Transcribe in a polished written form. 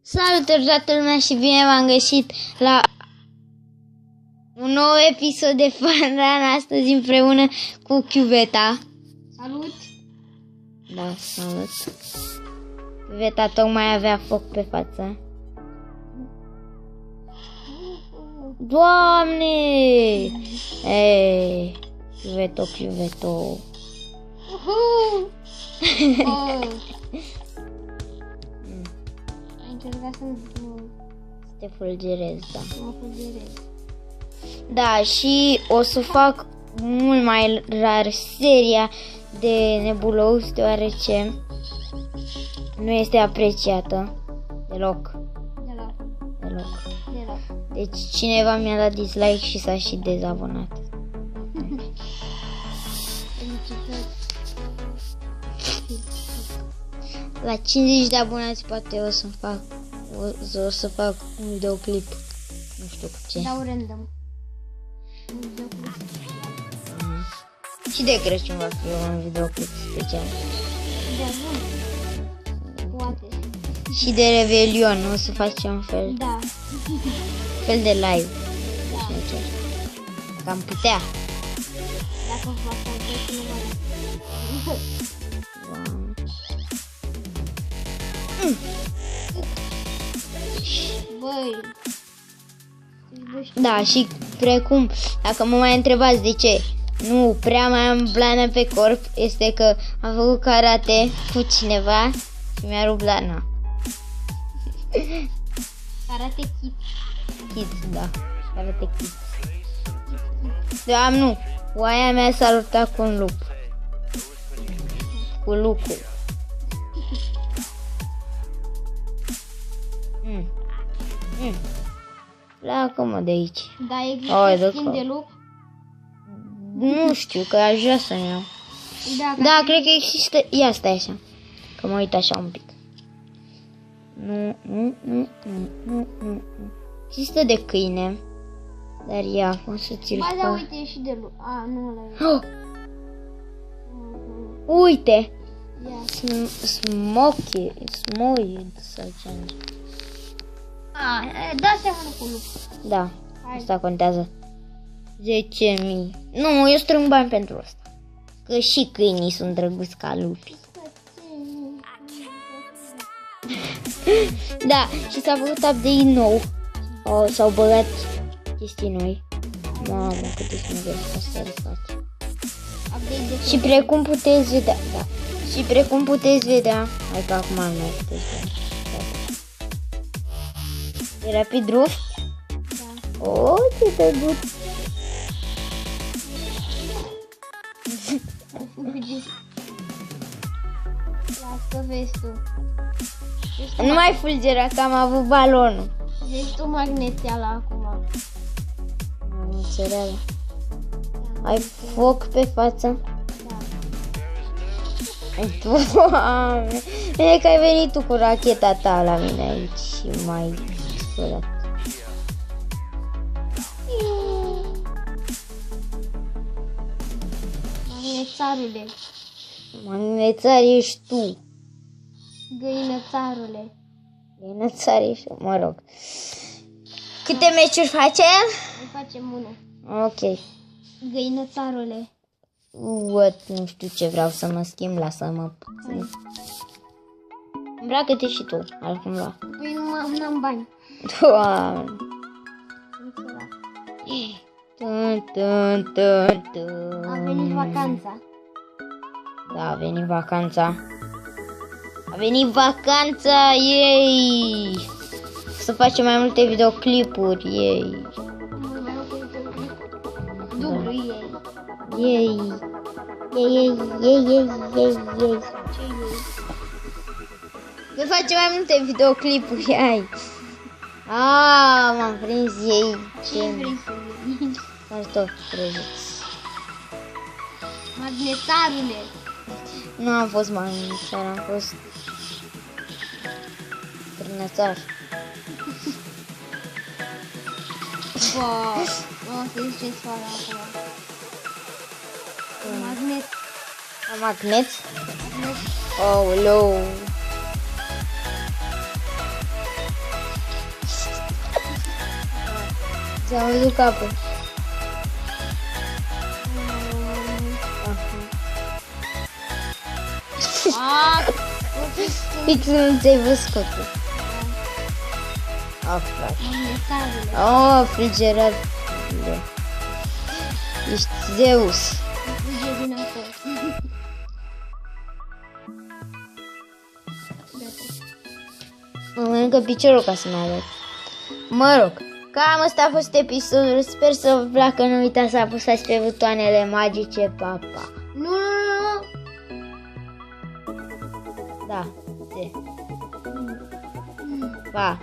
Salutări toată lumea și bine v-am găsit la un nou episod de Fanran, astăzi împreună cu Chiuveta. Salut! Da, salut. Chiuveta tocmai avea foc pe față. Doamne! Ei, Chiuveto. Oh. Ai încercat să Te fulgerez, da. mă fulgerez. Da, și o să fac mult mai rar seria de Nebulous, deoarece nu este apreciată deloc. Deloc. Deci cineva mi-a dat dislike și s-a și dezabonat. Felicitări. La 50 de abonați poate o să fac un videoclip. Nu știu cu ce. Dau random. Și de Crăciun va fi un videoclip special. Da, bun. Poate. Și de Revelion o să facem un fel Da. de live. Da. Cam putea. Dacă fac asta, nu mai. Băi. Da, și precum, dacă mă mai întrebați de ce nu prea mai am blană pe corp, este că am făcut karate cu cineva și mi-a rupt blana. Karate Kid. Kids, da, karate kids. Da, nu, oaia mea s-a luptat cu un lup. Cu lupul. Pleacă-mă de aici. Da, Oi, există de schimb cap. de lup? Nu știu, că aș vrea să-mi iau. Da, cred că există. Ia stai așa. Că mă uit așa un pic. Nu. Există de câine. Dar ia, o să ți-l Ba, da, fac. uite, e și de lup. A, nu ăla e. Oh, uite! Ia. Smoid sau ce. A, da, seamănă cu lup. Da, Hai. asta contează. 10.000. Nu, eu strâng bani pentru asta. Că și câinii sunt drăguți ca lupi. Da, și s-a făcut update nou. S-au băgat chestii noi. Mamă, cât de smiger asta le face. Update de Și precum puteți vedea, da. Și precum puteți vedea, hai că acum nu mai puteți vedea. E rapid roof? Da. Oh, ce drăguț. Las că vezi tu. Nu mai fulgera că am avut balonul. Vezi tu magneteala acum. Am înțeles. Ai foc pe față? Da. Doamne, bine că ai venit tu cu racheta ta la mine aici și mai spălat. Magnețarule. Magnețar ești tu. Găinățarule. Magnețar ești, mă rog. Câte meciuri facem? Îi facem unul. Ok. Găinățarule. What? Nu știu ce vreau să mă schimb, lasă-mă puțin. Îmbracă-te și tu, altcumva. Păi nu am bani. Doamne. Înțeleg. A A venit vacanța. Da, a venit vacanța. A venit vacanța, yay! Să facem mai multe videoclipuri, yay! Mai multe dublu ei. Yay! Yay! Ce ei? Să facem mai multe videoclipuri, hai! Ah, m-am prins ei! Ce vrei să iei? Cartofi prăjiți. Magnețarule. Nu am fost magnețar, am fost trânățar. Bă, o să ziceți fără acum. Magnet. Magnet? Oh, low. S-a văzut capul. Fix nu ți-ai văzut capul. Frate. Frigera. Ești Zeus. Fuge din acolo. Mă mănâncă piciorul ca să mă arăt. Mă rog, cam asta a fost episodul. Sper să vă placă. Nu uitați să apăsați pe butoanele magice. Pa, pa. Nu. Da. Pa.